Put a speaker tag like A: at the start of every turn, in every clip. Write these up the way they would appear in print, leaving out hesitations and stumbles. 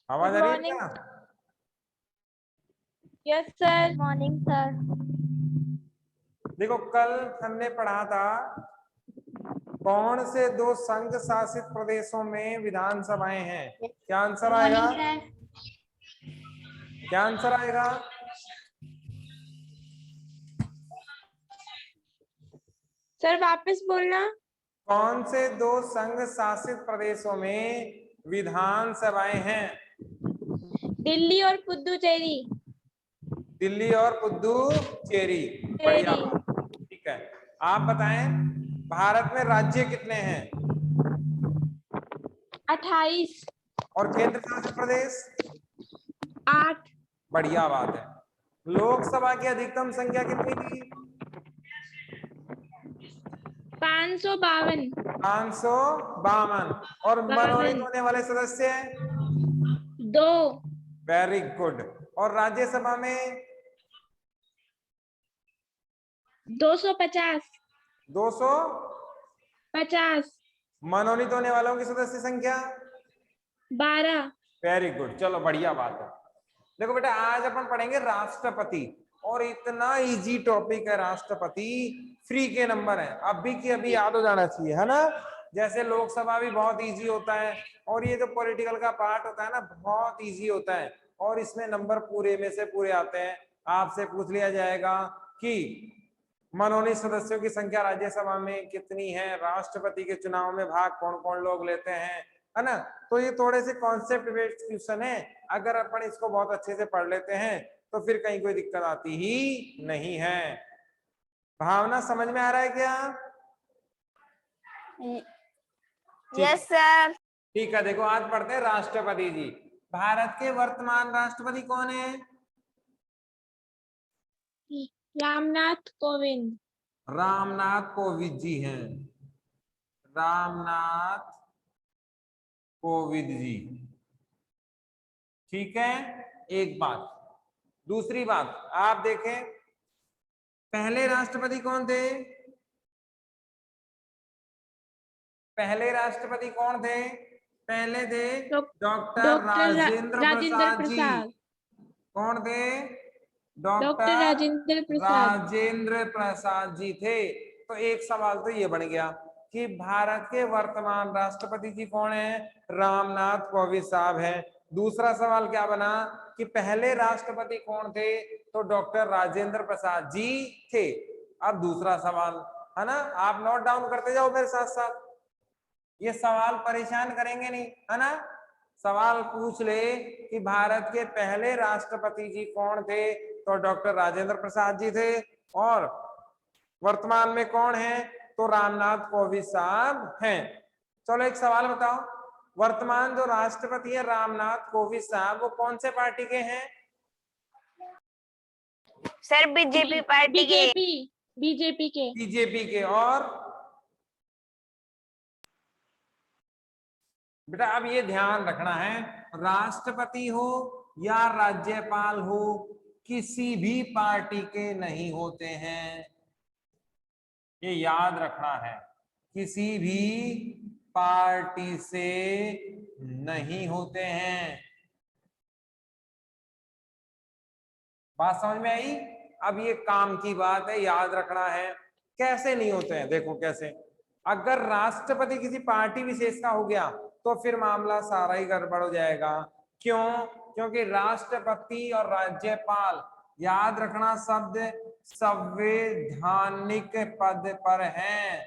A: आवाज आ रही है क्या?
B: Yes sir. Morning sir.
A: देखो कल हमने पढ़ा था कौन से दो संघ शासित प्रदेशों में विधानसभाएं हैं। क्या आंसर आएगा? क्या आंसर आएगा?
B: सर वापस बोलना।
A: कौन से दो संघ शासित प्रदेशों में विधानसभाएं हैं?
B: दिल्ली और पुदुचेरी।
A: दिल्ली और पुदुचेरी। बढ़िया बात, ठीक है। आप बताएं भारत में राज्य कितने हैं?
B: 28।
A: और केंद्र शासित प्रदेश?
B: 8।
A: बढ़िया बात है। लोकसभा की अधिकतम संख्या कितनी थी?
B: 552।
A: 552। और मनोनीत होने वाले सदस्य?
B: 2।
A: Very good. और राज्यसभा में?
B: 250।
A: 250।
B: 50।
A: मनोनीत होने वालों की सदस्य संख्या?
B: 12।
A: वेरी गुड, चलो बढ़िया बात है। देखो बेटा आज अपन पढ़ेंगे राष्ट्रपति, और इतना इजी टॉपिक है राष्ट्रपति, फ्री के नंबर है, अभी की अभी याद हो जाना चाहिए, है ना। जैसे लोकसभा भी बहुत इजी होता है, और ये जो पॉलिटिकल का पार्ट होता है ना बहुत इजी होता है, और इसमें नंबर पूरे में से पूरे आते हैं। आपसे पूछ लिया जाएगा कि मनोनीत सदस्यों की संख्या राज्यसभा में कितनी है, राष्ट्रपति के चुनाव में भाग कौन कौन लोग लेते हैं, है ना। तो ये थोड़े से कॉन्सेप्ट बेस्ड क्वेश्चन है, अगर अपन इसको बहुत अच्छे से पढ़ लेते हैं तो फिर कहीं कोई दिक्कत आती ही नहीं है। भावना समझ में आ रहा है क्या?
B: Yes sir.
A: ठीक है, देखो आज पढ़ते हैं राष्ट्रपति जी। भारत के वर्तमान राष्ट्रपति कौन है?
B: रामनाथ कोविंद।
A: रामनाथ कोविंद जी हैं। रामनाथ कोविंद जी, ठीक है। एक बात, दूसरी बात आप देखें पहले राष्ट्रपति कौन थे? पहले राष्ट्रपति कौन थे? पहले थे डॉक्टर राजेंद्र प्रसाद जी। कौन थे?
B: Doctor
A: doctor
B: Rajendra Prasad.
A: राजेंद्र प्रसाद जी थे। तो एक सवाल तो ये बन गया कि भारत के वर्तमान राष्ट्रपति जी कौन है? रामनाथ कोविंद साहब हैं। दूसरा सवाल क्या बना कि पहले राष्ट्रपति कौन थे? तो डॉक्टर राजेंद्र प्रसाद जी थे। अब दूसरा सवाल, है ना, आप नोट डाउन करते जाओ मेरे साथ साथ, ये सवाल परेशान करेंगे नहीं, है ना। सवाल पूछ ले कि भारत के पहले राष्ट्रपति जी कौन थे? तो डॉक्टर राजेंद्र प्रसाद जी थे। और वर्तमान में कौन है? तो रामनाथ कोविंद साहब हैं। चलो एक सवाल बताओ, वर्तमान जो राष्ट्रपति है रामनाथ कोविंद साहब वो कौन से पार्टी के हैं?
B: सर बीजेपी पार्टी के। बीजेपी के।
A: बीजेपी के। और बेटा अब ये ध्यान रखना है, राष्ट्रपति हो या राज्यपाल हो किसी भी पार्टी के नहीं होते हैं, ये याद रखना है, किसी भी पार्टी से नहीं होते हैं। बात समझ में आई? अब ये काम की बात है, याद रखना है। कैसे नहीं होते हैं? देखो कैसे, अगर राष्ट्रपति किसी पार्टी विशेष का हो गया तो फिर मामला सारा ही गड़बड़ हो जाएगा। क्यों? क्योंकि राष्ट्रपति और राज्यपाल, याद रखना शब्द, संवैधानिक पद पर हैं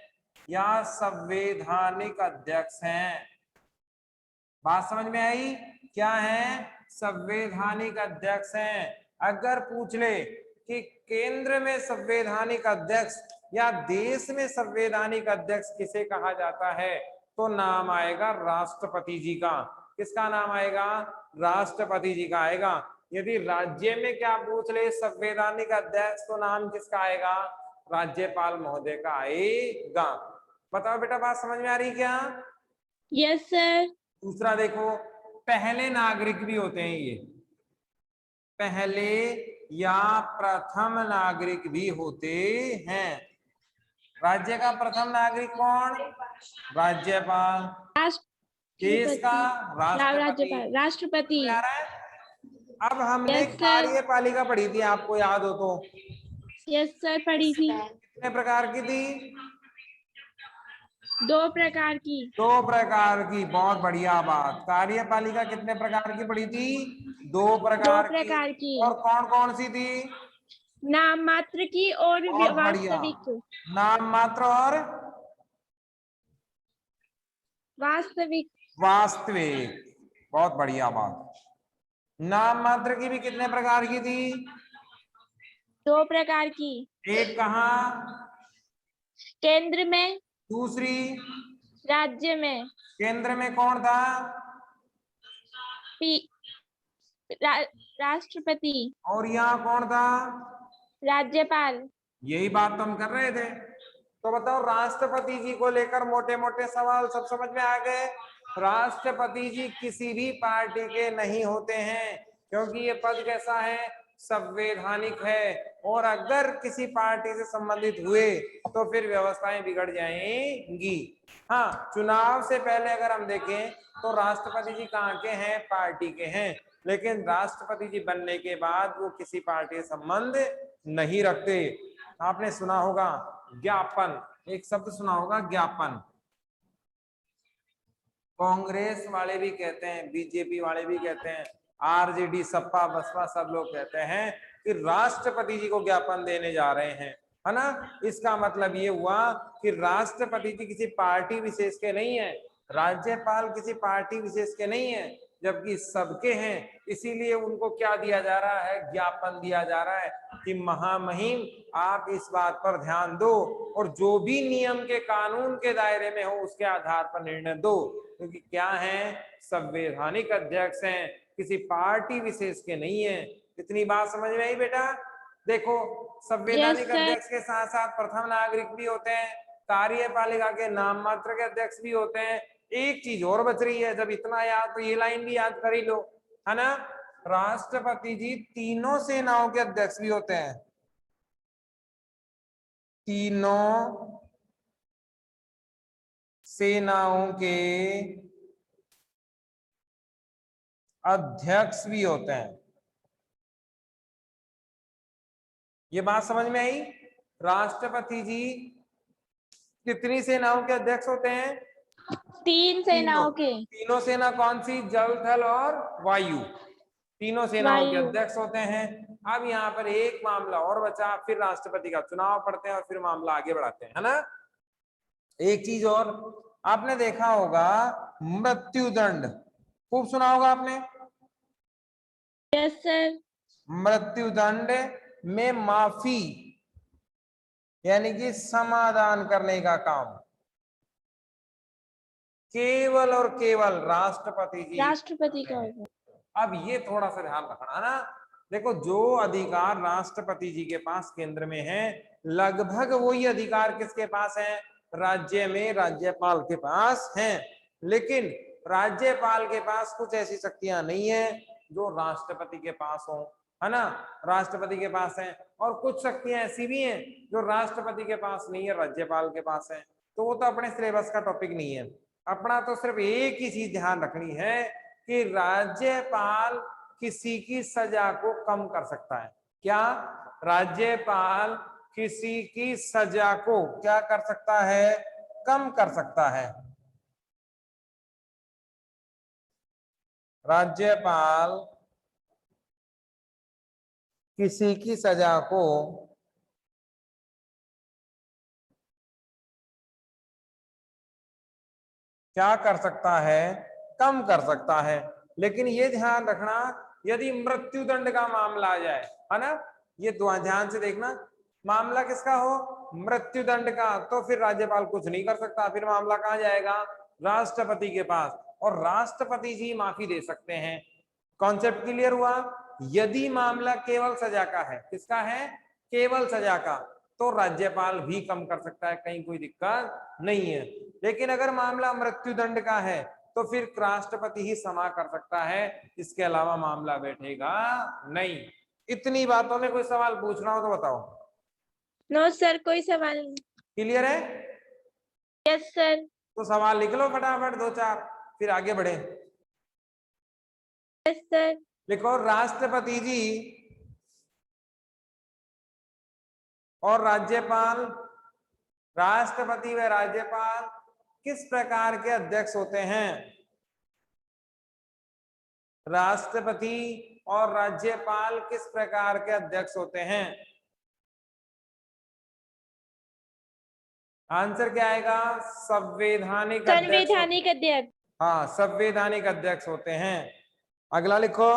A: या संवैधानिक अध्यक्ष हैं। बात समझ में आई? क्या है? संवैधानिक अध्यक्ष हैं। अगर पूछ ले कि केंद्र में संवैधानिक अध्यक्ष या देश में संवैधानिक अध्यक्ष किसे कहा जाता है, तो नाम आएगा राष्ट्रपति जी का। किसका नाम आएगा? राष्ट्रपति जी का आएगा। यदि राज्य में क्या पूछ ले संवैधानिक अध्यक्ष, तो नाम किसका आएगा? राज्यपाल महोदय का आएगा। बताओ बेटा बात समझ में आ रही क्या?
B: Yes sir.
A: दूसरा देखो, पहले नागरिक भी होते हैं ये, पहले या प्रथम नागरिक भी होते हैं। राज्य का प्रथम नागरिक कौन? राज्यपाल। देश का राष्ट्रपति।
B: राज्यपाल, राष्ट्रपति।
A: आ रहा है। अब हमने
B: यस सर,
A: कार्यपालिका पढ़ी थी, आपको याद हो तो,
B: यस सर, पढ़ी थी।
A: कितने प्रकार की थी?
B: 2 प्रकार की।
A: 2 प्रकार की। बहुत बढ़िया बात। कार्यपालिका कितने प्रकार की पढ़ी थी? 2
B: 2
A: प्रकार
B: प्रकार की।
A: और कौन कौन सी थी?
B: नाम मात्र की और
A: बहुत बढ़िया।
B: वास्तविक।
A: नाम मात्र और
B: वास्तविक।
A: वास्तविक। बहुत बढ़िया बात। नाम मात्र की भी कितने प्रकार की थी?
B: 2 प्रकार की।
A: एक कहाँ?
B: केंद्र में,
A: दूसरी?
B: राज्य में।
A: केंद्र में कौन था?
B: राष्ट्रपति।
A: और यहाँ कौन था?
B: राज्यपाल।
A: यही बात तो हम कर रहे थे। तो बताओ, राष्ट्रपति जी को लेकर मोटे मोटे सवाल सब समझ में आ गए। राष्ट्रपति जी किसी भी पार्टी के नहीं होते हैं, क्योंकि ये पद कैसा है? संवैधानिक है। और अगर किसी पार्टी से संबंधित हुए तो फिर व्यवस्थाएं बिगड़ जाएंगी। हाँ, चुनाव से पहले अगर हम देखें तो राष्ट्रपति जी कहाँ के हैं? पार्टी के हैं। लेकिन राष्ट्रपति जी बनने के बाद वो किसी पार्टी से संबंध नहीं रखते। आपने सुना होगा ज्ञापन, एक शब्द सुना होगा, ज्ञापन। कांग्रेस वाले भी कहते हैं, बीजेपी वाले भी कहते हैं, आरजेडी, सपा, बसपा, सब लोग कहते हैं कि राष्ट्रपति जी को ज्ञापन देने जा रहे हैं, है ना। इसका मतलब ये हुआ कि राष्ट्रपति जी किसी पार्टी विशेष के नहीं है, राज्यपाल किसी पार्टी विशेष के नहीं है, जबकि सबके हैं। इसीलिए उनको क्या दिया जा रहा है? ज्ञापन दिया जा रहा है कि महामहिम आप इस बात पर ध्यान दो और जो भी नियम के कानून के दायरे में हो उसके आधार पर निर्णय दो, क्योंकि क्या है? संवैधानिक अध्यक्ष हैं, किसी पार्टी विशेष के नहीं है। इतनी बात समझ में आई बेटा? देखो, संवैधानिक अध्यक्ष के साथ साथ प्रथम नागरिक भी होते हैं, कार्यपालिका के नाम मात्र के अध्यक्ष भी होते हैं। एक चीज और बच रही है, जब इतना याद तो ये लाइन भी याद कर ही लो, है ना। राष्ट्रपति जी तीनों सेनाओं के अध्यक्ष भी होते हैं, तीनों सेनाओं के अध्यक्ष भी होते हैं। ये बात समझ में आई? राष्ट्रपति जी कितनी सेनाओं के अध्यक्ष होते हैं?
B: 3 सेनाओं के।
A: तीनों सेना कौन सी? जल, थल और वायु। तीनों सेनाओं के अध्यक्ष होते हैं। अब यहाँ पर एक मामला और बचा, फिर राष्ट्रपति का चुनाव पढ़ते हैं और फिर मामला आगे बढ़ाते हैं, है ना। एक चीज और आपने देखा होगा, मृत्युदंड खूब सुना होगा आपने।
B: Yes sir.
A: मृत्युदंड में माफी यानी कि समाधान करने का काम केवल और केवल राष्ट्रपति
B: का होगा।
A: अब ये थोड़ा सा ध्यान रखना ना। देखो, जो अधिकार राष्ट्रपति जी के पास केंद्र में है, लगभग वही अधिकार किसके पास है? राज्य में राज्यपाल के पास हैं। लेकिन राज्यपाल के पास कुछ ऐसी शक्तियां नहीं है जो राष्ट्रपति के पास हो, है ना। राष्ट्रपति के पास है, और कुछ शक्तियां ऐसी भी हैं जो राष्ट्रपति के पास नहीं है, राज्यपाल के पास है। तो वो तो अपने सिलेबस का टॉपिक नहीं है। अपना तो सिर्फ एक ही चीज ध्यान रखनी है कि राज्यपाल किसी की सजा को कम कर सकता है। क्या? राज्यपाल किसी की सजा को क्या कर सकता है? कम कर सकता है। राज्यपाल किसी की सजा को क्या कर सकता है? कम कर सकता है। लेकिन ये ध्यान रखना, यदि मृत्युदंड का मामला आ जाए, है ना, ये ध्यान से देखना, मामला किसका हो? मृत्युदंड का, तो फिर राज्यपाल कुछ नहीं कर सकता। फिर मामला कहां जाएगा? राष्ट्रपति के पास, और राष्ट्रपति जी माफी दे सकते हैं। कॉन्सेप्ट क्लियर हुआ? यदि मामला केवल सजा का है, किसका है? केवल सजा का, तो राज्यपाल भी कम कर सकता है, कहीं कोई दिक्कत नहीं है। लेकिन अगर मामला मृत्युदंड का है तो फिर राष्ट्रपति ही क्षमा कर सकता है, इसके अलावा मामला बैठेगा नहीं। इतनी बातों में कोई सवाल पूछना हो तो बताओ।
B: नो सर, कोई सवाल नहीं।
A: क्लियर है?
B: Yes sir.
A: तो सवाल लिख लो फटाफट 2-4, फिर आगे बढ़े।
B: Yes sir.
A: लिखो राष्ट्रपति जी और राज्यपाल, राष्ट्रपति व राज्यपाल किस प्रकार के अध्यक्ष होते हैं? राष्ट्रपति और राज्यपाल किस प्रकार के अध्यक्ष होते हैं? आंसर क्या आएगा? संवैधानिक अध्यक्ष।
B: संवैधानिक अध्यक्ष।
A: हाँ, संवैधानिक अध्यक्ष होते हैं। अगला लिखो,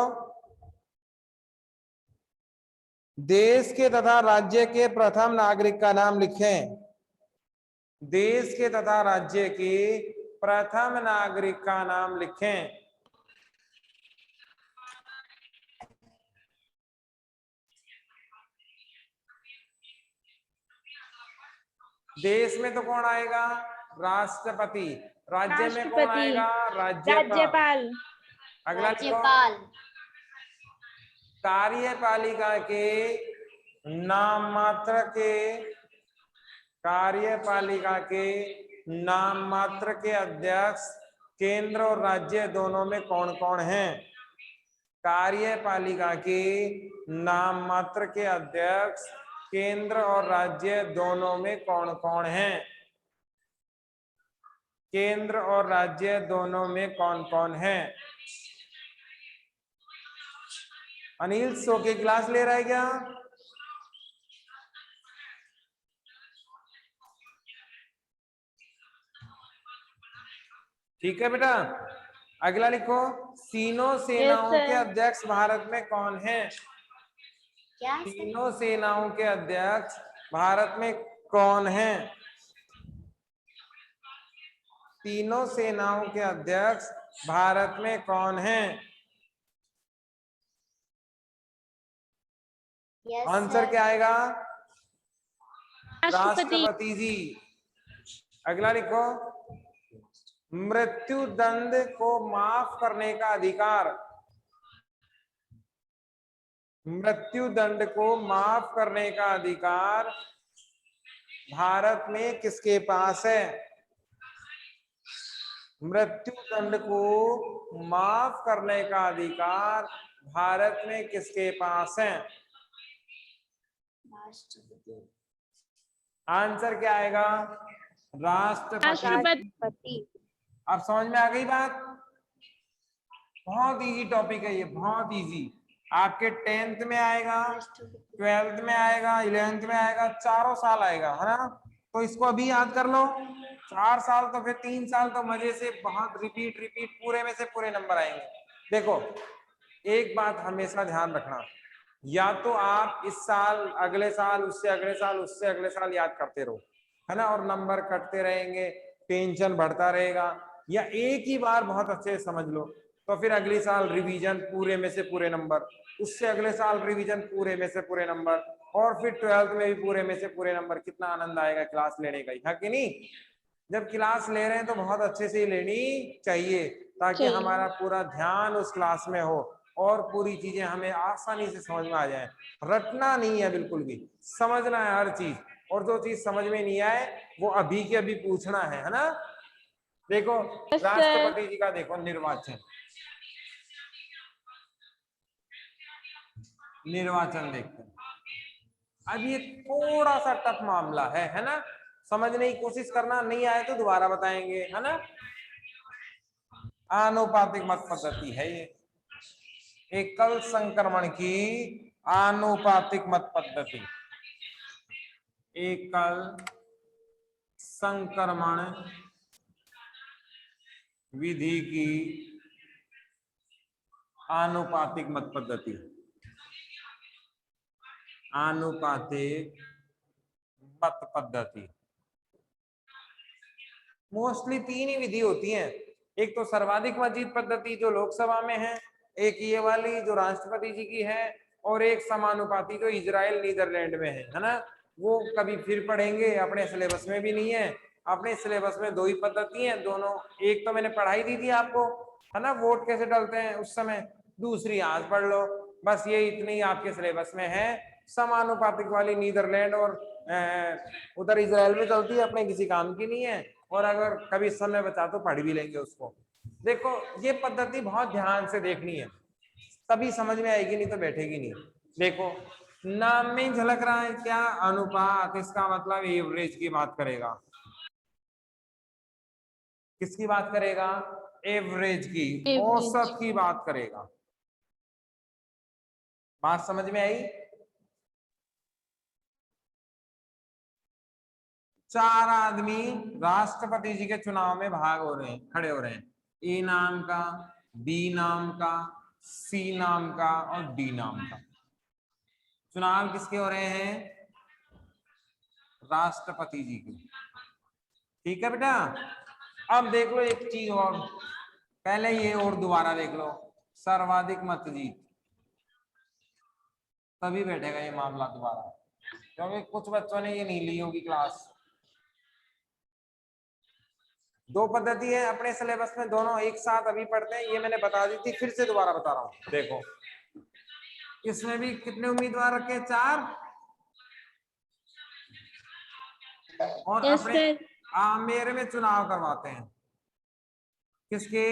A: देश के तथा राज्य के प्रथम नागरिक का नाम लिखें। देश के तथा राज्य के प्रथम नागरिक का नाम लिखें। देश में तो कौन आएगा? राष्ट्रपति। राज्य में कौन आएगा? राज्यपाल। अगला
C: राज्यपाल।
A: कार्यपालिका के नाम मात्र के, कार्यपालिका के नाम मात्र के अध्यक्ष केंद्र और राज्य दोनों में कौन कौन हैं? कार्यपालिका के नाम मात्र के अध्यक्ष केंद्र और राज्य दोनों में कौन कौन हैं? केंद्र और राज्य दोनों में कौन कौन हैं? अनिल सो की क्लास ले रहा है क्या? ठीक है बेटा। अगला लिखो, तीनों सेनाओं के अध्यक्ष भारत में कौन हैं?
C: क्या?
A: तीनों सेनाओं के अध्यक्ष भारत में कौन हैं? तीनों सेनाओं के अध्यक्ष भारत में कौन हैं? आंसर क्या आएगा? राष्ट्रपति जी। अगला लिखो, मृत्यु दंड को माफ करने का अधिकार, मृत्यु दंड को माफ करने का अधिकार भारत में किसके पास है? मृत्यु दंड को माफ करने का अधिकार भारत में किसके पास है? आंसर क्या आएगा? राष्ट्रपति। अब समझ में आ गई बात? बहुत इजी टॉपिक है ये, बहुत इजी। आपके 10th में आएगा, 12th में आएगा, 11th में आएगा, चारों साल आएगा, है ना? तो इसको अभी याद कर लो। 4 साल तो फिर 3 साल तो मजे से बहुत रिपीट रिपीट पूरे में से पूरे नंबर आएंगे। देखो, एक बात हमेशा ध्यान रखना, या तो आप इस साल, अगले साल, उससे अगले साल, उससे अगले साल याद करते रहो, है ना, और नंबर कटते रहेंगे, टेंशन बढ़ता रहेगा, या एक ही बार बहुत अच्छे से समझ लो तो फिर अगली साल रिवीजन पूरे में से पूरे नंबर, उससे अगले साल रिवीजन पूरे में से पूरे नंबर, और फिर 12th में भी पूरे में से पूरे नंबर। कितना आनंद आएगा क्लास लेने का, है कि नहीं? जब क्लास ले रहे हैं तो बहुत अच्छे से लेनी चाहिए, ताकि हमारा पूरा ध्यान उस क्लास में हो और पूरी चीजें हमें आसानी से समझ में आ जाए। रटना नहीं है बिल्कुल भी, समझना है हर चीज, और जो चीज समझ में नहीं आए वो अभी के अभी पूछना है ना? देखो, राष्ट्रपति जी का देखो निर्वाचन, निर्वाचन देखते हैं। अब ये थोड़ा सा टफ मामला है ना? समझने की कोशिश करना, नहीं आए तो दोबारा बताएंगे, है ना? आनुपातिक मत पद्धति है ये, एकल संक्रमण की आनुपातिक मत पद्धति, एकल संक्रमण विधि की आनुपातिक मत पद्धति, आनुपातिक मत पद्धति। मोस्टली 3 ही विधि होती हैं, एक तो सर्वाधिक मत जीत पद्धति जो लोकसभा में है, एक ये वाली जो राष्ट्रपति जी की है, और एक समानुपाती जो इजराइल नीदरलैंड में है ना? वो कभी फिर पढ़ेंगे, अपने सिलेबस में भी नहीं है। अपने सिलेबस में 2 ही पद्धति हैं, दोनों, एक तो मैंने पढ़ाई दी थी आपको, है ना, वोट कैसे डालते हैं उस समय, दूसरी आज पढ़ लो, बस ये इतनी आपके सिलेबस में है। समानुपातिक वाली नीदरलैंड और उधर इजराइल में चलती है, अपने किसी काम की नहीं है, और अगर कभी समय बचा तो पढ़ भी लेंगे उसको। देखो ये पद्धति बहुत ध्यान से देखनी है, तभी समझ में आएगी, नहीं तो बैठेगी नहीं। देखो नाम में ही झलक रहा है क्या, अनुपात, इसका मतलब एवरेज की बात करेगा। किसकी बात करेगा? एवरेज की, औसत की बात करेगा। बात समझ में आई? 4 आदमी राष्ट्रपति जी के चुनाव में भाग हो रहे हैं, खड़े हो रहे हैं। ए नाम का, बी नाम का, सी नाम का और डी नाम का। चुनाव किसके हो रहे हैं? राष्ट्रपति जी के। ठीक है बेटा। अब देख लो एक चीज और, पहले ये और दोबारा देख लो, सर्वाधिक मत जीत, तभी बैठेगा ये मामला दोबारा, क्योंकि कुछ बच्चों ने ये नहीं ली होगी क्लास। 2 पद्धति है अपने सिलेबस में, दोनों एक साथ अभी पढ़ते हैं, ये मैंने बता दी थी, फिर से दोबारा बता रहा हूं। देखो इसमें भी कितने उम्मीदवार रखे? 4। और अपने आमेर में चुनाव करवाते हैं, किसके?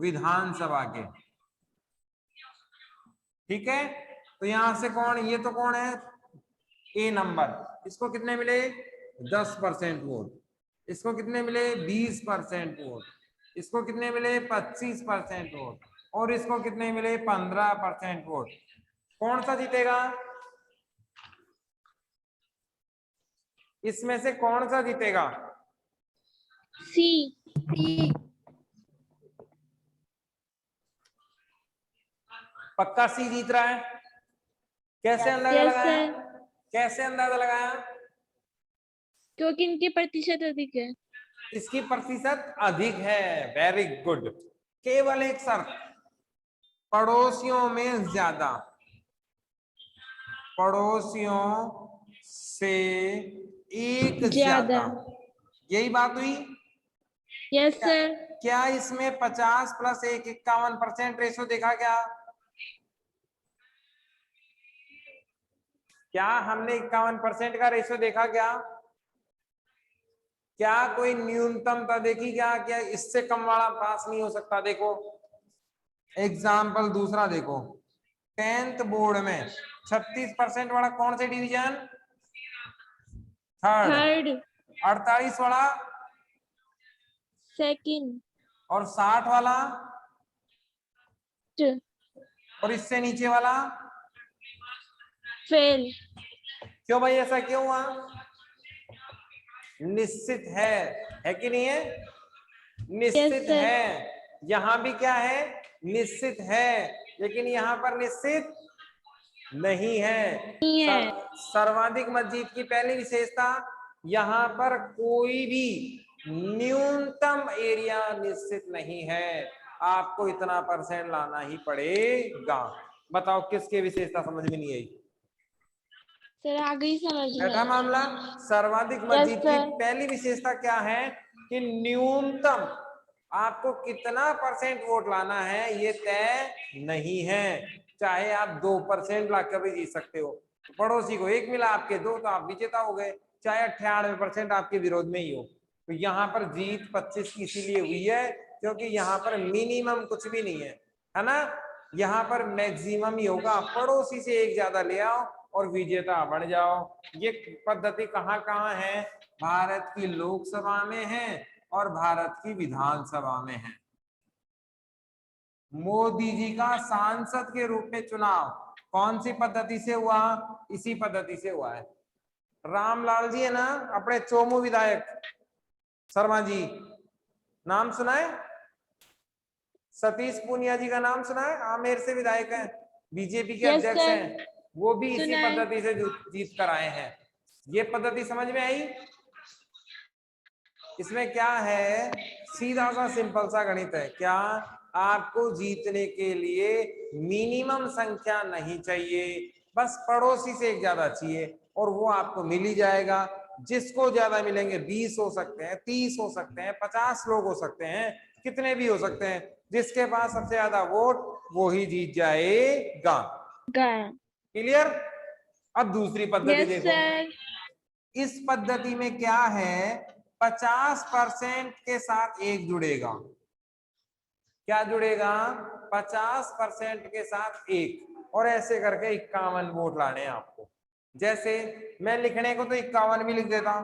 A: विधानसभा के। ठीक है, तो यहां से कौन, ये तो कौन है? ए नंबर, इसको कितने मिले? 10% वोट। इसको कितने मिले? 20% वोट। इसको कितने मिले? 25% वोट। और इसको कितने मिले? 15% वोट। कौन सा जीतेगा? इसमें से कौन सा जीतेगा?
B: सी।
A: पक्का सी जीत रहा है? कैसे अंदाजा लगाया? कैसे अंदाजा लगाया?
B: क्योंकि इनके प्रतिशत अधिक है।
A: इसकी प्रतिशत अधिक है, वेरी गुड। केवल एक शर्त, पड़ोसियों में ज्यादा, पड़ोसियों से एक ज्यादा, यही बात हुई।
B: Yes sir.
A: क्या इसमें 50 + 1 51% रेशो देखा क्या? क्या हमने 51% का रेशो देखा क्या? क्या कोई न्यूनतमता देखी क्या? क्या इससे कम वाला पास नहीं हो सकता? देखो एग्जाम्पल दूसरा देखो, 10th बोर्ड में 36% वाला कौन से डिवीजन? थर्ड। 48 वाला?
B: सेकंड।
A: और 60 वाला? और इससे नीचे वाला?
B: फेल।
A: क्यों भाई, ऐसा क्यों हुआ? निश्चित है कि नहीं है? निश्चित है। यहां भी क्या है? निश्चित है, लेकिन यहां पर निश्चित नहीं है। सर्वाधिक मत जीत की पहली विशेषता, यहां पर कोई भी न्यूनतम एरिया निश्चित नहीं है, आपको इतना % लाना ही पड़ेगा। बताओ किसकी विशेषता समझ में नहीं आई?
B: सर आगे ही समझ में
A: ऐसा मामला। सर्वाधिक मत जीत की पहली विशेषता क्या है? कि न्यूनतम आपको कितना % वोट लाना है ये तय नहीं है, चाहे आप 2% लाकर भी जीत सकते हो। पड़ोसी को 1 मिला, आपके 2, तो आप विजेता हो गए, चाहे 98% आपके विरोध में ही हो। तो यहाँ पर जीत 25 की इसीलिए हुई है क्योंकि यहाँ पर मिनिमम कुछ भी नहीं है ना, यहाँ पर मैक्सिमम ही होगा। पड़ोसी से 1 ज्यादा ले आओ और विजेता बन जाओ। ये पद्धति कहाँ कहाँ है? भारत की लोकसभा में है और भारत की विधानसभा में है। मोदी जी का सांसद के रूप में चुनाव कौन सी पद्धति से हुआ? इसी पद्धति से हुआ है। रामलाल जी है ना, अपने चोमू विधायक शर्मा जी, नाम सुना है? सतीश पूनिया जी का नाम सुना है? आमेर से विधायक हैं, बीजेपी के अध्यक्ष हैं, वो भी इसी पद्धति से जीत कर आए हैं। ये पद्धति समझ में आई? इसमें क्या है? सीधा सा सिंपल सा गणित है। क्या? आपको जीतने के लिए मिनिमम संख्या नहीं चाहिए, बस पड़ोसी से 1 ज्यादा चाहिए और वो आपको मिल ही जाएगा। जिसको ज्यादा मिलेंगे 20 हो सकते हैं, 30 हो सकते हैं, 50 लोग हो सकते हैं, कितने भी हो सकते हैं, जिसके पास सबसे ज्यादा वोट वो ही जीत जाएगा। क्लियर? अब दूसरी पद्धति देखो। इस पद्धति में क्या है? 50% के साथ 1 जुड़ेगा, क्या जुड़ेगा 50% के साथ 1 और ऐसे करके 51 वोट लाने हैं आपको। जैसे मैं लिखने को तो 51 भी लिख देता,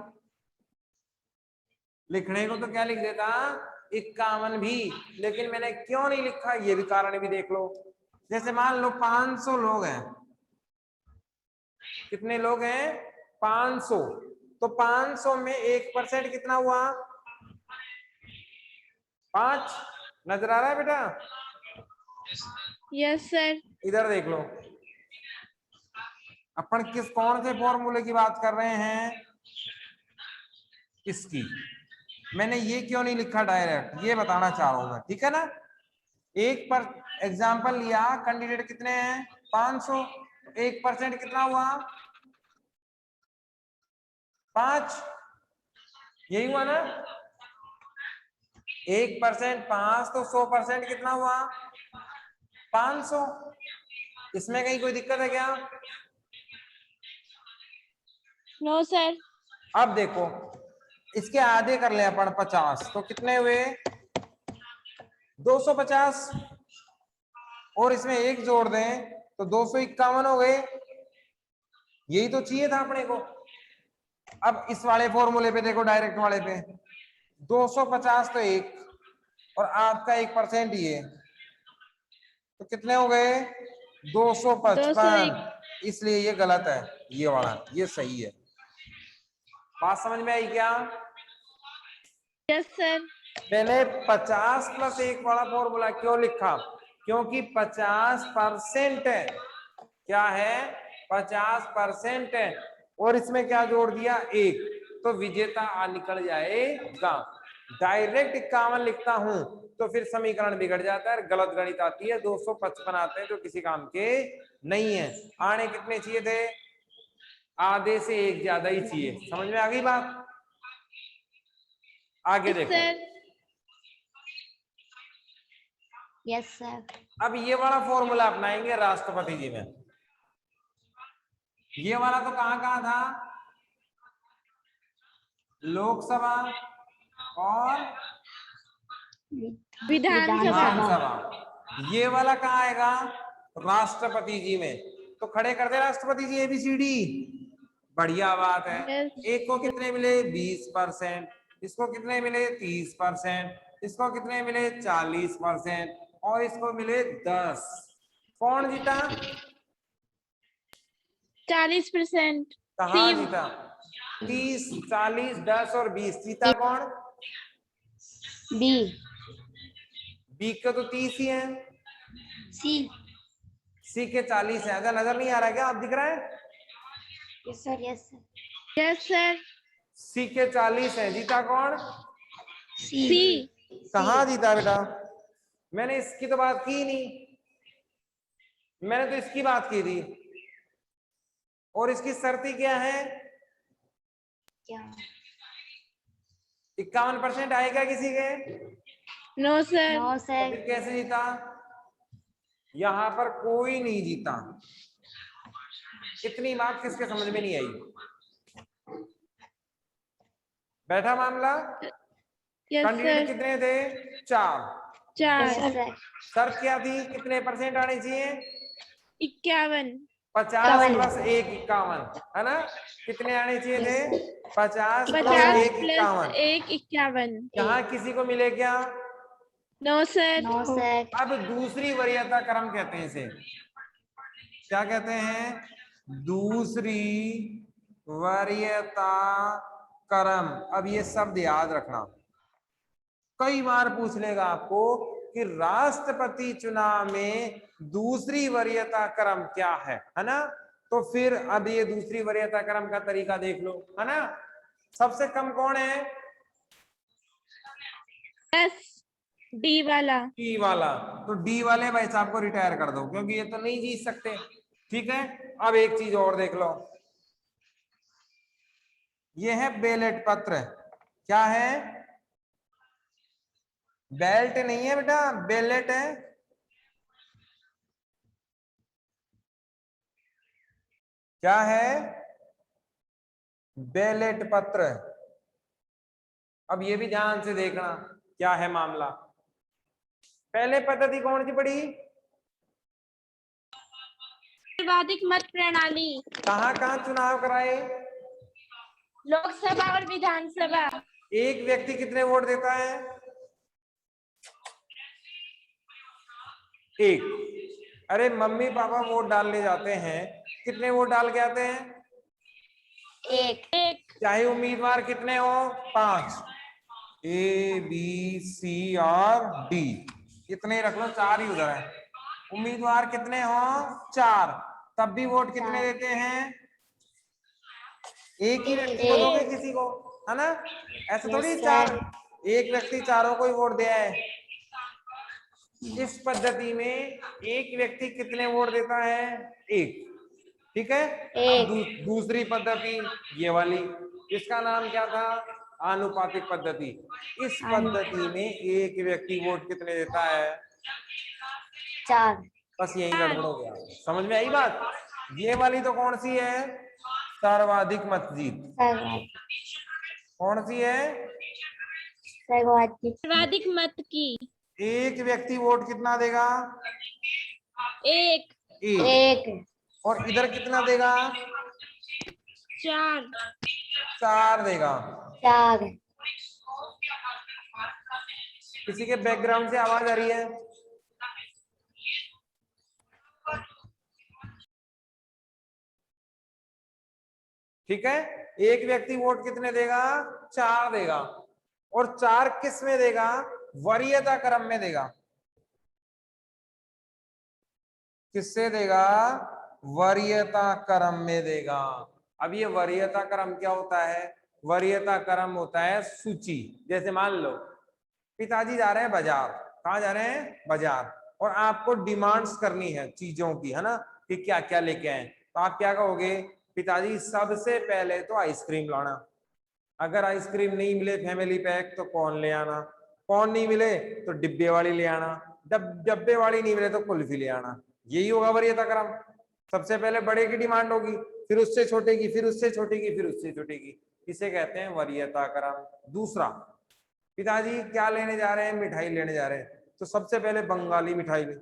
A: लिखने को तो क्या लिख देता 51 भी, लेकिन मैंने क्यों नहीं लिखा ये भी कारण भी देख लो। जैसे मान लो 500 लोग हैं, कितने लोग हैं 500, तो 500 में 1% कितना हुआ 5, नजर आ रहा है बेटा?
B: Yes sir.
A: इधर देख लो, अपन किस कौन से फॉर्मूले की बात कर रहे हैं, इसकी। मैंने ये क्यों नहीं लिखा डायरेक्ट, ये बताना चाह रहा हूं मैं, ठीक है ना। एक पर एग्जाम्पल लिया, कैंडिडेट कितने हैं 500, 1% कितना हुआ 5, यही हुआ ना। 1% 5, तो 100% कितना हुआ 500। इसमें कहीं कोई दिक्कत है क्या?
B: No sir.
A: अब देखो इसके आधे कर ले अपन 50, तो कितने हुए 250, और इसमें 1 जोड़ दें तो 251 हो गए। यही तो चाहिए था अपने को। अब इस वाले फॉर्मूले पे देखो, डायरेक्ट वाले पे 250 तो 1 और आपका 1% ही है, तो कितने हो गए 255। इसलिए ये गलत है, ये वाला, ये सही है। बात समझ में आई क्या?
B: Yes sir.
A: मैंने 50 + 1 वाला फॉर्मूला क्यों लिखा, क्योंकि 50% है, क्या है 50% है, और इसमें क्या जोड़ दिया 1, तो विजेता निकल जाएगा। डायरेक्ट 51 लिखता हूं तो फिर समीकरण बिगड़ जाता है, गलत गणित आती है, 255 आते हैं जो किसी काम के नहीं है। आने कितने चाहिए थे, आधे से 1 ज्यादा ही चाहिए। समझ में आ गई बात? आगे देखो।
C: Yes sir.
A: अब ये वाला फॉर्मूला अपनाएंगे राष्ट्रपति जी में। ये वाला तो कहां कहां था, लोकसभा और विधानसभा। ये वाला कहाँ आएगा, राष्ट्रपति जी में। तो खड़े कर दे राष्ट्रपति जी ABCD। बढ़िया बात है। एक को कितने मिले 20%, इसको कितने मिले 30%, इसको कितने मिले 40%, और इसको मिले 10। कौन जीता?
B: 40%।
A: कहाँ जीता? 30, 40, 10 और 20। जीता कौन?
C: बी।
A: बी का तो 30 ही है। सी के 40 है। अगर नजर नहीं आ रहा है क्या, आप दिख रहा है?
C: Yes sir. Yes sir.
B: Yes sir.
A: C के 40 है। जीता कौन?
B: सी।
A: कहाँ जीता बेटा? मैंने इसकी तो बात की नहीं, मैंने तो इसकी बात की थी। और इसकी शर्ती क्या है?
C: क्या?
A: 51% आएगा किसी के?
B: No sir.
C: No sir.
A: फिर कैसे जीता? यहां पर कोई नहीं जीता। इतनी बात किसके समझ में नहीं आई? बैठा मामला। कैंडिडेट कितने थे? 4। शर्त क्या थी, कितने % आने चाहिए?
B: 51।
A: 50 + 1 51, है ना। कितने आने चाहिए थे? 50 + 1 51। यहाँ किसी को मिले क्या?
B: No sir.
C: No sir.
A: अब दूसरी वरीयता क्रम कहते हैं इसे। क्या कहते हैं? दूसरी वरीयता क्रम। अब ये शब्द याद रखना, कई बार पूछ लेगा आपको कि राष्ट्रपति चुनाव में दूसरी वरीयता क्रम क्या है ना। तो फिर अब ये दूसरी वरीयता क्रम का तरीका देख लो, है ना। सबसे कम कौन है?
B: डी वाला।
A: डी वाला। तो डी वाले भाई साहब को रिटायर कर दो, क्योंकि ये तो नहीं जीत सकते। ठीक है। अब एक चीज और देख लो, ये है बैलेट पत्र। क्या है? बेल्ट नहीं है बेटा, बैलेट है। क्या है? बैलेट पत्र। अब ये भी ध्यान से देखना क्या है मामला। पहले पद्धति कौन सी पड़ी?
B: सर्वाधिक मत प्रणाली।
A: कहाँ कहाँ चुनाव कराए?
B: लोकसभा और विधानसभा।
A: एक व्यक्ति कितने वोट देता है? एक। अरे मम्मी पापा वोट डालने जाते हैं, कितने वोट डाल के आते हैं?
B: एक।
A: चाहे उम्मीदवार कितने हो? 5। ए बी सी और डी, कितने रख लो, 4 ही उधर है। उम्मीदवार कितने हो? 4। तब भी वोट कितने
C: 4
A: देते हैं? एक ही व्यक्ति को दोगे किसी को, है ना? ऐसा
C: Yes,
A: थोड़ी
C: sir.
A: 4, एक व्यक्ति चारों को ही वोट दिया है। इस पद्धति में एक व्यक्ति कितने वोट देता है? 1। ठीक है। अब दूसरी पद्धति ये वाली, इसका नाम क्या था? आनुपातिक पद्धति। इस पद्धति में एक व्यक्ति वोट कितने देता है?
C: 4।
A: बस यही गड़बड़ हो गया। समझ में आई बात? ये वाली तो कौन सी है? सर्वाधिक मत जीत। कौन सी है?
B: सर्वाधिक मत की।
A: एक व्यक्ति वोट कितना देगा?
B: एक।
A: और इधर कितना देगा?
B: 4।
A: 4 देगा।
C: 4।
A: किसी के बैकग्राउंड से आवाज आ रही है? ठीक है। एक व्यक्ति वोट कितने देगा? 4 देगा। और 4 किस में देगा? वरीयता क्रम में देगा। किससे देगा? वरीयता क्रम में देगा। अब ये वरीयता क्रम क्या होता है? वरीयता क्रम होता है सूची। जैसे मान लो पिताजी जा रहे हैं बाजार। कहाँ जा रहे हैं? बाजार। और आपको डिमांड्स करनी है चीजों की, है ना, कि क्या क्या लेके आए। तो आप क्या कहोगे? पिताजी सबसे पहले तो आइसक्रीम लाना, अगर आइसक्रीम नहीं मिले फैमिली पैक तो कौन ले आना, कौन नहीं मिले तो डिब्बे वाली ले आना, डब्बे वाली नहीं मिले तो कुल्फी ले आना। यही होगा वरीयता क्रम। सबसे पहले बड़े की डिमांड होगी, फिर उससे छोटे की, फिर उससे छोटे की, फिर उससे छोटे की। इसे कहते हैं वरीयता क्रम। दूसरा, पिताजी क्या लेने जा रहे हैं? मिठाई लेने जा रहे हैं, तो सबसे पहले बंगाली मिठाई ली,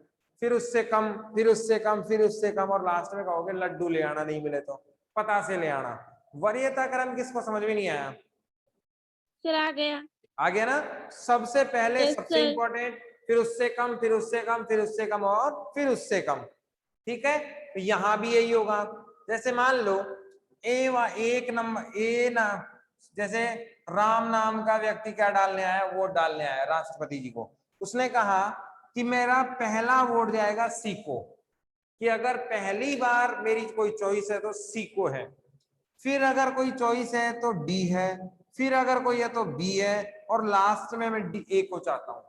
A: फिर उससे कम, फिर उससे कम, फिर उससे कम, और लास्ट में कहोगे लड्डू ले आना, नहीं मिले तो पतासे ले आना। वरीयता क्रम किसको समझ में नहीं आया?
B: फिर आ गया।
A: आ गया ना? सबसे पहले
B: Yes,
A: सबसे
B: sir.
A: इंपॉर्टेंट, फिर उससे कम, फिर उससे कम, फिर उससे कम, और फिर उससे कम। ठीक है। तो यहां भी यही होगा। जैसे मान लो एक नंबर ए ना, जैसे राम नाम का व्यक्ति क्या डालने आया? वोट डालने आया राष्ट्रपति जी को। उसने कहा कि मेरा पहला वोट जाएगा सी को, कि अगर पहली बार मेरी कोई चॉइस है तो सी को है, फिर अगर कोई चॉइस है तो डी है, फिर अगर कोई है तो बी है, और लास्ट में मैं डी ए को चाहता हूं।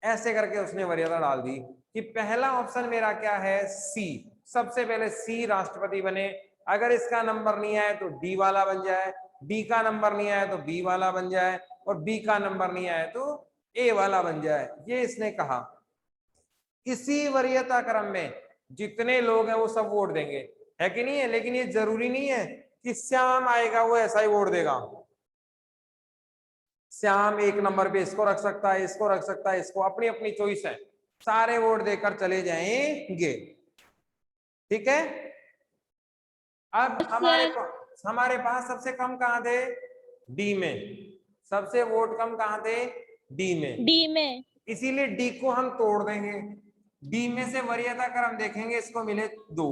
A: ऐसे करके उसने वरीयता डाल दी कि पहला ऑप्शन मेरा क्या है? सी। सबसे पहले सी राष्ट्रपति बने, अगर इसका नंबर नहीं आए तो डी वाला बन जाए, डी का नंबर नहीं आया तो बी वाला बन जाए, और बी का नंबर नहीं आया तो ए वाला बन जाए। ये इसने कहा। इसी वरीयता क्रम में जितने लोग हैं वो सब वोट देंगे, है कि नहीं है? लेकिन ये जरूरी नहीं है कि श्याम आएगा वो ऐसा ही वोट देगा। श्याम एक नंबर पे इसको रख सकता है, इसको रख सकता है, इसको, अपनी अपनी चॉइस है। सारे वोट देकर चले जाएंगे। ठीक है। अब हमारे पास सबसे कम कहां थे? डी में। सबसे वोट कम कहां थे? डी में।
B: डी में।
A: इसीलिए डी को हम तोड़ देंगे। डी में से वरीयता क्रम देखेंगे, इसको मिले 2,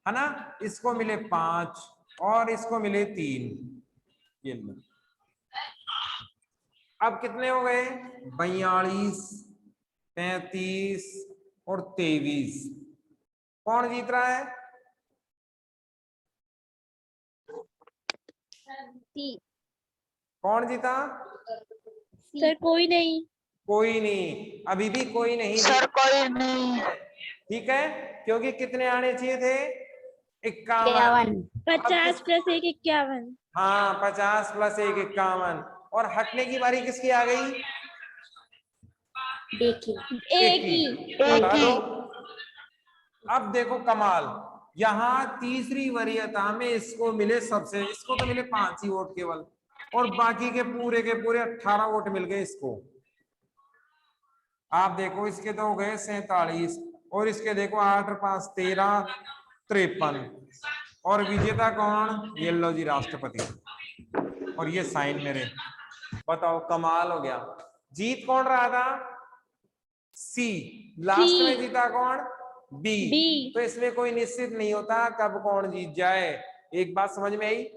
A: है ना, इसको मिले 5, और इसको मिले 3। ये अब कितने हो गए? 42, 35 और 23। कौन जीत रहा है? कौन जीता?
B: सर कोई नहीं।
A: कोई नहीं, अभी भी कोई नहीं
B: सर कोई नहीं।
A: ठीक है, क्योंकि कितने आने चाहिए थे? 51।
B: 50 + 1 51।
A: हाँ, 50 + 1 51। और हटने की बारी किसकी आ गई?
B: एक ही।
A: हटा दो। अब देखो कमाल, यहाँ तीसरी वरीयता में इसको मिले सबसे, इसको तो मिले 5 ही वोट केवल, और बाकी के पूरे 18 वोट मिल गए इसको। आप देखो इसके तो हो गए 47 और इसके देखो 8 और 5 13 53 और विजेता कौन? ये लो जी राष्ट्रपति और ये साइन मेरे। बताओ कमाल हो गया। जीत कौन रहा था? सी। लास्ट में जीता कौन? बी।
B: बी।
A: तो इसमें कोई निश्चित नहीं होता कब कौन जीत जाए। एक बात समझ में आई?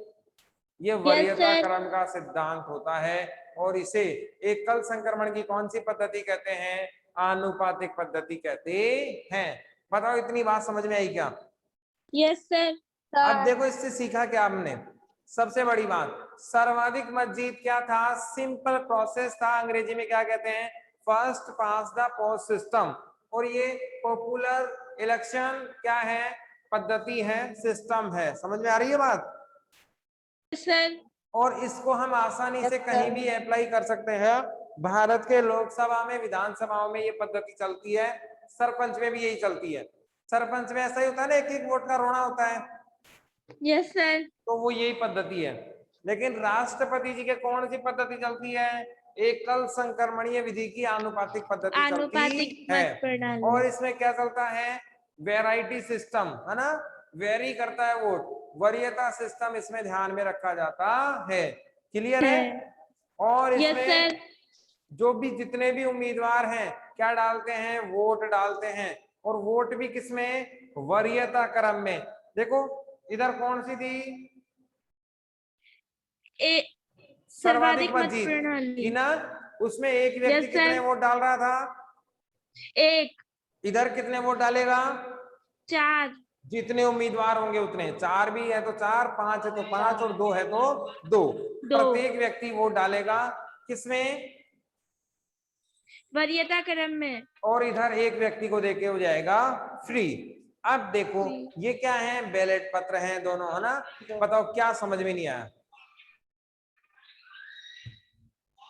A: ये वरीयता
B: सर।
A: क्रम का सिद्धांत होता है और इसे एकल संक्रमण की कौन सी पद्धति कहते हैं? आनुपातिक पद्धति कहते हैं। बताओ इतनी बात समझ में आई क्या?
B: Yes sir.
A: अब देखो इससे सीखा क्या हमने? सबसे बड़ी बात, सर्वाधिक मत जीत क्या था? सिंपल प्रोसेस था। अंग्रेजी में क्या कहते हैं? First pass the post system. और ये पॉपुलर इलेक्शन क्या है? पद्धति है, सिस्टम है। समझ में आ रही है बात?
B: सर।
A: और इसको हम आसानी से कहीं भी अप्लाई कर सकते हैं। भारत के लोकसभा में, विधानसभाओं में ये पद्धति चलती है, सरपंच में भी यही चलती है। सरपंच में ऐसा ही होता है ना, एक एक वोट का रोना होता है,
B: यस सर।
A: तो वो यही पद्धति है। लेकिन राष्ट्रपति जी के कौन सी पद्धति चलती है? एकल संक्रमणीय विधि की आनुपातिक पद्धति
B: आनुपातिक
A: चलती
B: मत
A: है।
B: प्रणाली।
A: और इसमें क्या चलता है? वैरायटी सिस्टम, है ना? वेरी करता है वोट। वरीयता सिस्टम इसमें ध्यान में रखा जाता है। क्लियर है? और
B: यस
A: इसमें
B: सर।
A: जो भी जितने भी उम्मीदवार हैं क्या डालते हैं? वोट डालते हैं। और वोट भी किसमें? वरीयता क्रम में। देखो इधर कौन सी थी? सर्वाधिक मत जीत
B: प्रणाली।
A: थी ना? उसमें एक व्यक्ति
B: यस
A: कितने
B: सर।
A: वोट डाल रहा था?
B: एक।
A: इधर कितने वोट डालेगा?
B: 4।
A: जितने उम्मीदवार होंगे उतने। 4 भी है तो 4, 5 है तो 5 और 2 है तो 2।
B: 2।
A: प्रत्येक व्यक्ति वोट डालेगा किसमें?
B: वरीयता क्रम में।
A: और इधर एक व्यक्ति को देके हो जाएगा फ्री। अब देखो ये क्या है? बैलेट पत्र हैं दोनों, है ना? बताओ क्या समझ में नहीं आया?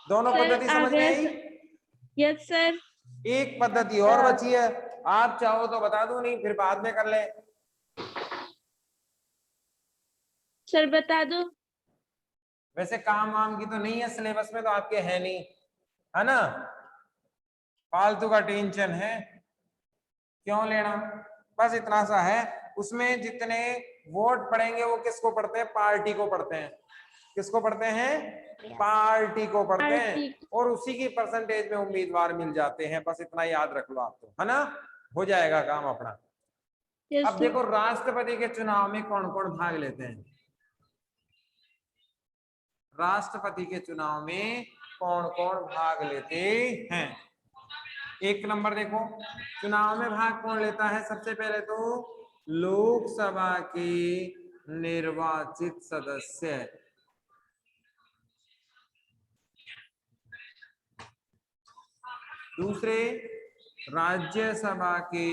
A: दोनों पद्धति समझ में आई?
B: Yes sir.
A: एक पद्धति और बची है, आप चाहो तो बता दो, नहीं फिर बाद में कर ले।
B: सर बता दो।
A: वैसे काम वाम की तो नहीं है, सिलेबस में तो आपके है नहीं, है ना? फालतू का टेंशन है, क्यों लेना? बस इतना सा है। उसमें जितने वोट पड़ेंगे वो किसको पड़ते हैं? पार्टी को पड़ते हैं। किसको पड़ते हैं? पार्टी को पड़ते हैं। और उसी की परसेंटेज में उम्मीदवार मिल जाते हैं। बस इतना याद रख लो आप तो, है ना? हो जाएगा काम अपना। अब देखो राष्ट्रपति के चुनाव में कौन कौन भाग लेते हैं? राष्ट्रपति के चुनाव में कौन कौन भाग लेते हैं? एक नंबर देखो, चुनाव में भाग कौन लेता है? सबसे पहले तो लोकसभा के निर्वाचित सदस्य। दूसरे राज्यसभा के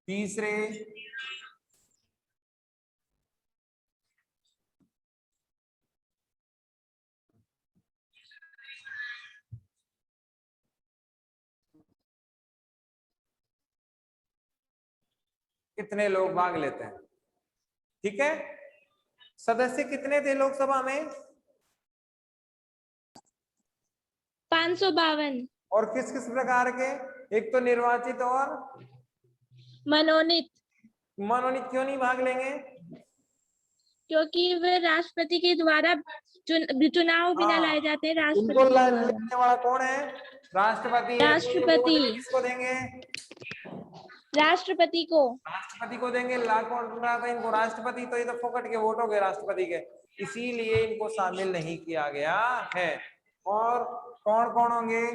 A: तीसरे कितने लोग भाग लेते हैं? ठीक है, सदस्य कितने थे लोकसभा में?
B: 552।
A: और किस किस प्रकार के? एक तो निर्वाचित और
B: मनोनीत।
A: मनोनीत क्यों नहीं भाग लेंगे?
B: क्योंकि वे राष्ट्रपति के द्वारा चुनाव बिना लाए जाते हैं।
A: उनको
B: राष्ट्रपति के द्वारा।
A: लेने वाला कौन है? राष्ट्रपति है। तो ये वोट भी किसको देंगे?
B: राष्ट्रपति को।
A: राष्ट्रपति को देंगे। ला कौन रहा था इनको? राष्ट्रपति। तो ये तो फोकट के वोट हो गए राष्ट्रपति के, इसीलिए इनको शामिल नहीं किया गया है। और कौन कौन होंगे?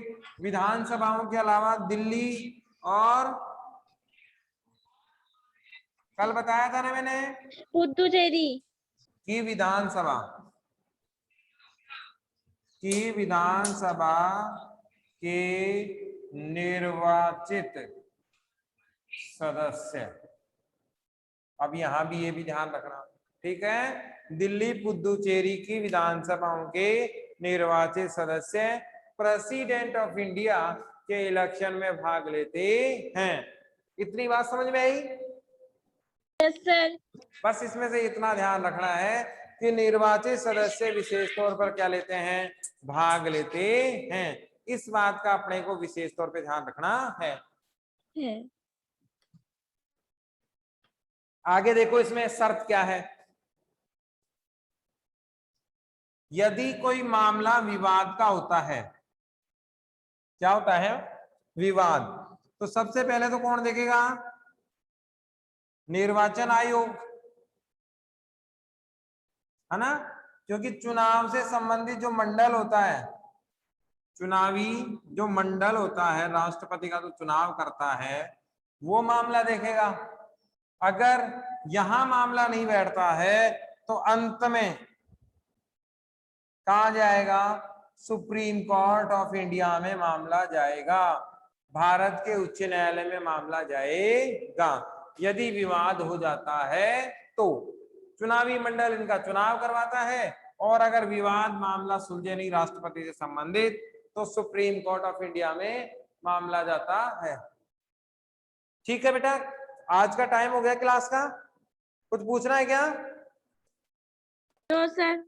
A: विधानसभाओं के अलावा दिल्ली और कल बताया था ना मैंने
B: पुदुचेरी
A: कि विधानसभा के निर्वाचित सदस्य। अब यहां भी ये भी ध्यान रखना, ठीक है? दिल्ली पुदुचेरी की विधानसभाओं के निर्वाचित सदस्य प्रेसिडेंट ऑफ इंडिया के इलेक्शन में भाग लेते हैं। इतनी बात समझ में आई?
B: Yes sir.
A: बस इसमें से इतना ध्यान रखना है कि निर्वाचित सदस्य विशेष तौर पर क्या लेते हैं, भाग लेते हैं। इस बात का अपने को विशेष तौर पे ध्यान रखना है। आगे देखो इसमें शर्त क्या है, यदि कोई मामला विवाद का होता है, क्या होता है, विवाद, तो सबसे पहले तो कौन देखेगा, निर्वाचन आयोग, है ना, क्योंकि चुनाव से संबंधित जो मंडल होता है, चुनावी जो मंडल होता है, राष्ट्रपति का जो चुनाव करता है, वो मामला देखेगा। अगर यहां मामला नहीं बैठता है तो अंत में कहा जाएगा, सुप्रीम कोर्ट ऑफ इंडिया में मामला जाएगा, भारत के उच्च न्यायालय में मामला जाएगा। यदि विवाद हो जाता है तो चुनावी मंडल इनका चुनाव करवाता है, और अगर विवाद मामला सुलझे नहीं राष्ट्रपति से संबंधित तो सुप्रीम कोर्ट ऑफ इंडिया में मामला जाता है। ठीक है बेटा, आज का टाइम हो गया क्लास का, कुछ पूछना है क्या?
B: तो सर